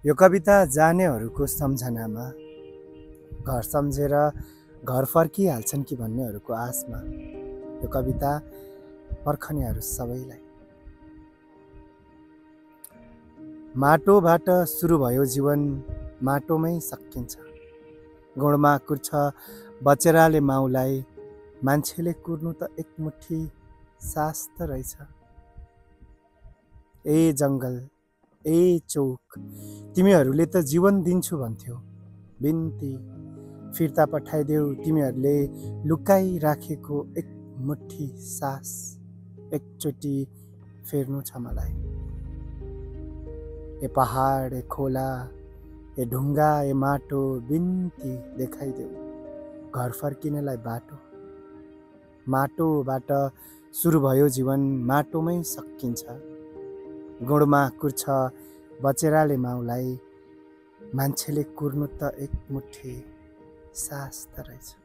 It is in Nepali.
यो कविता जानेहरूको सम्झनामा घर सम्झेर घर फर्किहाल्छन् कि भन्नेहरूको आशमा यो कविता पर्खनेहरू सबैलाई। माटोबाट सुरु भयो जीवन, माटोमै सकिन्छ। गुणमा कुर्छ बचेराले माउलाई, मान्छेले कुर्नु त एक मुठी सास त रहेछ। ए जङ्गल, ए चोक, तिमीहरूले त जीवन दिन्छु भन्थ्यौ, बिन्ती फिर्ता पठाइदेऊ तिमीहरूले लुकाइराखेको एक मुठी सास, एकचोटि फेर्नु छ मलाई। ए पहाड, ए खोला, ए ढुङ्गा, ए माटो, बिन्ती देखाइदेऊ घर फर्किनेलाई बाटो। माटोबाट सुरु भयो जीवन, माटोमै सकिन्छ। गुणमा कुर्छ बचेराले माउलाई, मान्छेले कुर्नु त एक मुठी सास त रहेछ।